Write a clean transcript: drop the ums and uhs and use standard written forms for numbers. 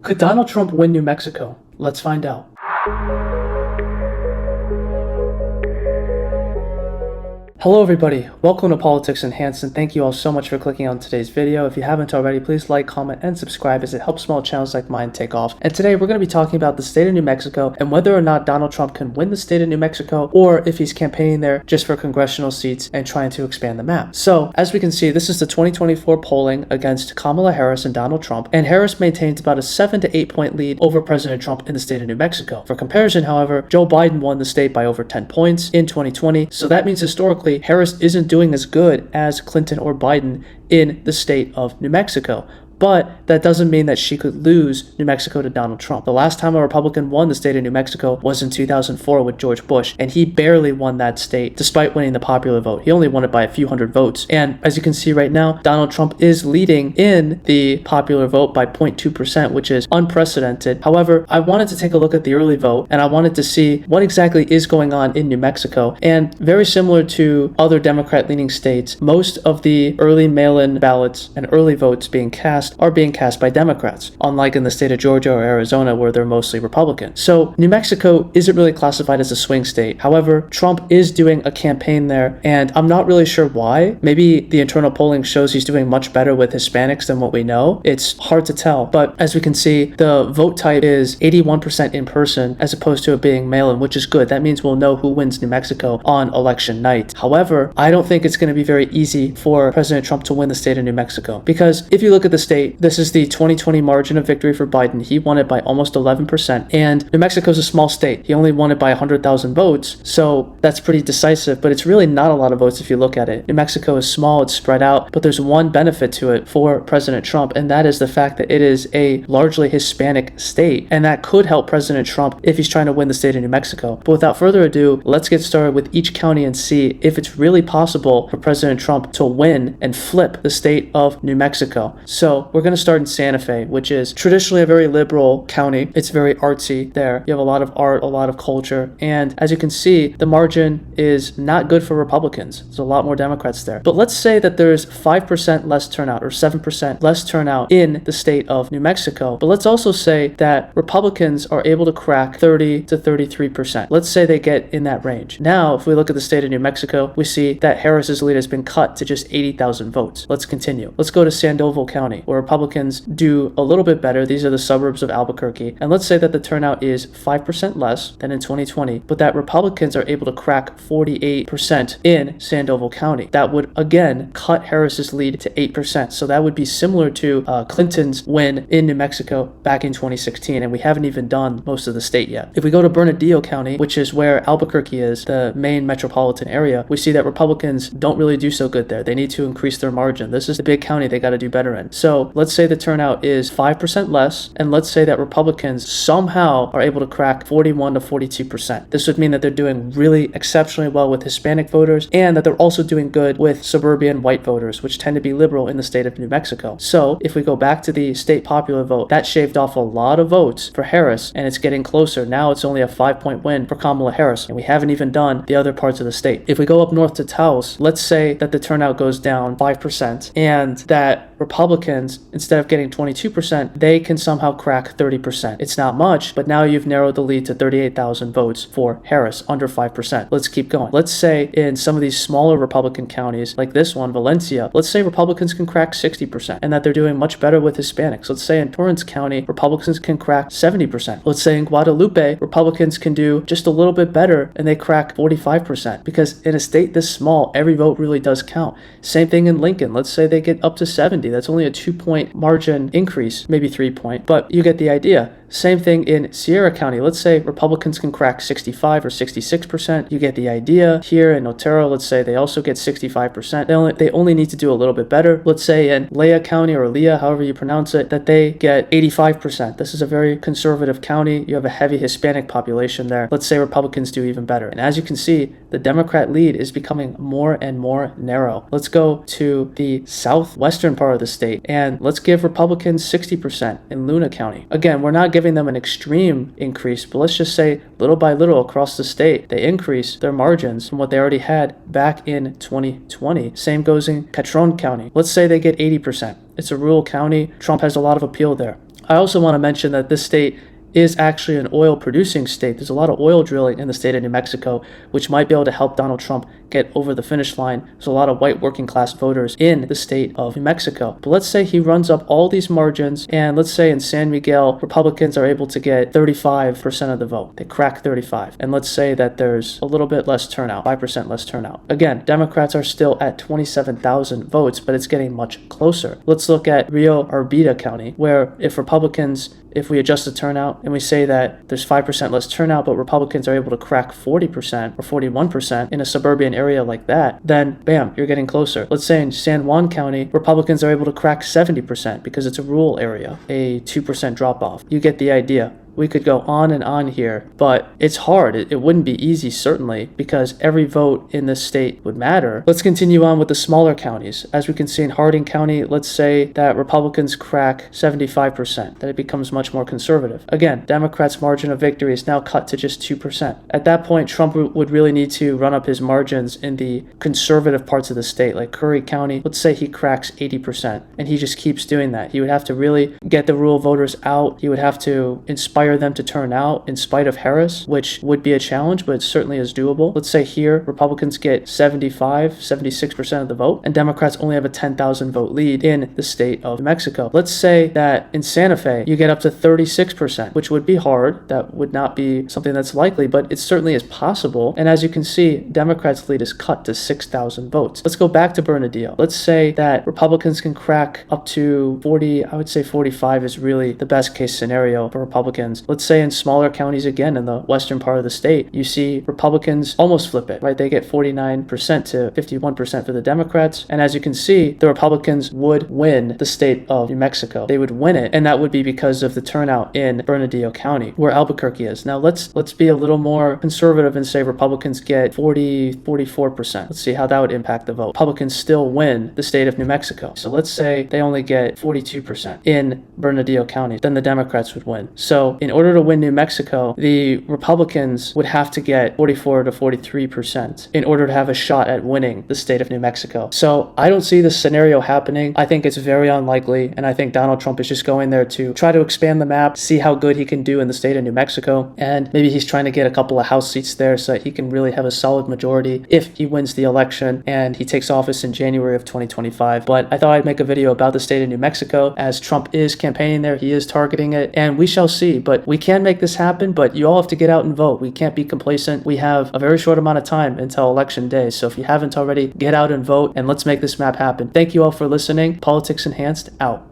Could Donald Trump win New Mexico? Let's find out. Hello everybody, welcome to Politics Enhanced, and thank you all so much for clicking on today's video. If you haven't already, please like, comment, and subscribe as it helps small channels like mine take off. And today we're going to be talking about the state of New Mexico and whether or not Donald Trump can win the state of New Mexico, or if he's campaigning there just for congressional seats and trying to expand the map. So, as we can see, this is the 2024 polling against Kamala Harris and Donald Trump, and Harris maintains about a 7 to 8 point lead over President Trump in the state of New Mexico. For comparison, however, Joe Biden won the state by over 10 points in 2020, so that means historically Harris isn't doing as good as Clinton or Biden in the state of New Mexico. But that doesn't mean that she could lose New Mexico to Donald Trump. The last time a Republican won the state of New Mexico was in 2004 with George Bush, and he barely won that state despite winning the popular vote. He only won it by a few hundred votes. And as you can see right now, Donald Trump is leading in the popular vote by 0.2%, which is unprecedented. However, I wanted to take a look at the early vote, and I wanted to see what exactly is going on in New Mexico. And very similar to other Democrat-leaning states, most of the early mail-in ballots and early votes being cast are being cast by Democrats, unlike in the state of Georgia or Arizona where they're mostly Republican. So New Mexico isn't really classified as a swing state. However, Trump is doing a campaign there, and I'm not really sure why. Maybe the internal polling shows he's doing much better with Hispanics than what we know. It's hard to tell, but as we can see, the vote type is 81% in person as opposed to it being mail-in, which is good. That means we'll know who wins New Mexico on election night. However, I don't think it's going to be very easy for President Trump to win the state of New Mexico, because if you look at the state, this is the 2020 margin of victory for Biden. He won it by almost 11%, and New Mexico's a small state. He only won it by 100,000 votes, so that's pretty decisive, but it's really not a lot of votes if you look at it. New Mexico is small, it's spread out, but there's one benefit to it for President Trump, and that is the fact that it is a largely Hispanic state, and that could help President Trump if he's trying to win the state of New Mexico. But without further ado, let's get started with each county and see if it's really possible for President Trump to win and flip the state of New Mexico. So we're going to start in Santa Fe, which is traditionally a very liberal county. It's very artsy there. You have a lot of art, a lot of culture, and as you can see, the margin is not good for Republicans. There's a lot more Democrats there. But let's say that there's 5% less turnout or 7% less turnout in the state of New Mexico. But let's also say that Republicans are able to crack 30 to 33%. Let's say they get in that range. Now, if we look at the state of New Mexico, we see that Harris's lead has been cut to just 80,000 votes. Let's continue. Let's go to Sandoval County, where Republicans do a little bit better. These are the suburbs of Albuquerque. And let's say that the turnout is 5% less than in 2020, but that Republicans are able to crack 48% in Sandoval County. That would, again, cut Harris's lead to 8%. So that would be similar to Clinton's win in New Mexico back in 2016, and we haven't even done most of the state yet. If we go to Bernalillo County, which is where Albuquerque is, the main metropolitan area, we see that Republicans don't really do so good there. They need to increase their margin. This is the big county they got to do better in. So let's say the turnout is 5% less, and let's say that Republicans somehow are able to crack 41 to 42%. This would mean that they're doing really exceptionally well with Hispanic voters, and that they're also doing good with suburban white voters, which tend to be liberal in the state of New Mexico. So if we go back to the state popular vote, that shaved off a lot of votes for Harris, and it's getting closer. Now it's only a 5-point win for Kamala Harris, and we haven't even done the other parts of the state. If we go up north to Taos, let's say that the turnout goes down 5%, and that Republicans, instead of getting 22%, they can somehow crack 30%. It's not much, but now you've narrowed the lead to 38,000 votes for Harris, under 5%. Let's keep going. Let's say in some of these smaller Republican counties, like this one, Valencia, let's say Republicans can crack 60%, and that they're doing much better with Hispanics. Let's say in Torrance County, Republicans can crack 70%. Let's say in Guadalupe, Republicans can do just a little bit better, and they crack 45%, because in a state this small, every vote really does count. Same thing in Lincoln. Let's say they get up to 70. That's only a 2-point margin increase, maybe 3-point, but you get the idea. Same thing in Sierra County. Let's say Republicans can crack 65 or 66%. You get the idea. Here in Otero, let's say they also get 65%. They only need to do a little bit better. Let's say in Lea County, or Lea, however you pronounce it, that they get 85%. This is a very conservative county. You have a heavy Hispanic population there. Let's say Republicans do even better. And as you can see, the Democrat lead is becoming more and more narrow. Let's go to the southwestern part of the state, and let's give Republicans 60% in Luna County. Again, we're not giving them an extreme increase, but let's just say little by little across the state, they increase their margins from what they already had back in 2020. Same goes in Catron County. Let's say they get 80%. It's a rural county. Trump has a lot of appeal there. I also want to mention that this state is actually an oil producing state. There's a lot of oil drilling in the state of New Mexico, which might be able to help Donald Trump get over the finish line. There's a lot of white working class voters in the state of New Mexico. But let's say he runs up all these margins, and let's say in San Miguel, Republicans are able to get 35% of the vote. They crack 35. And let's say that there's a little bit less turnout, 5% less turnout. Again, Democrats are still at 27,000 votes, but it's getting much closer. Let's look at Rio Arbida County, where if we adjust the turnout and we say that there's 5% less turnout, but Republicans are able to crack 40% or 41% in a suburban area like that, then bam, you're getting closer. Let's say in San Juan County, Republicans are able to crack 70% because it's a rural area, a 2% drop off. You get the idea. We could go on and on here, but it's hard. It wouldn't be easy, certainly, because every vote in this state would matter. Let's continue on with the smaller counties. As we can see in Hardin County, let's say that Republicans crack 75%, that it becomes much more conservative. Again, Democrats' margin of victory is now cut to just 2%. At that point, Trump would really need to run up his margins in the conservative parts of the state, like Curry County. Let's say he cracks 80%, and he just keeps doing that. He would have to really get the rural voters out. He would have to inspire them to turn out in spite of Harris, which would be a challenge, but it certainly is doable. Let's say here Republicans get 76% of the vote, and Democrats only have a 10,000 vote lead in the state of New Mexico. Let's say that in Santa Fe you get up to 36%, which would be hard. That would not be something that's likely, but it certainly is possible. And as you can see, Democrats' lead is cut to 6,000 votes. Let's go back to Bernalillo. Let's say that Republicans can crack up to 40, I would say 45 is really the best case scenario for Republicans. Let's say in smaller counties, again, in the western part of the state, you see Republicans almost flip it, right? They get 49% to 51% for the Democrats. And as you can see, the Republicans would win the state of New Mexico. They would win it, and that would be because of the turnout in Bernalillo County, where Albuquerque is. Now, let's be a little more conservative and say Republicans get 44%. Let's see how that would impact the vote. Republicans still win the state of New Mexico. So let's say they only get 42% in Bernalillo County. Then the Democrats would win. So in order to win New Mexico, the Republicans would have to get 44 to 43% in order to have a shot at winning the state of New Mexico. So I don't see this scenario happening. I think it's very unlikely, and I think Donald Trump is just going there to try to expand the map, see how good he can do in the state of New Mexico, and maybe he's trying to get a couple of House seats there so that he can really have a solid majority if he wins the election and he takes office in January of 2025. But I thought I'd make a video about the state of New Mexico, as Trump is campaigning there, he is targeting it, and we shall see. But we can make this happen, but you all have to get out and vote. We can't be complacent. We have a very short amount of time until election day. So if you haven't already, get out and vote, and let's make this map happen. Thank you all for listening. Politics Enhanced, out.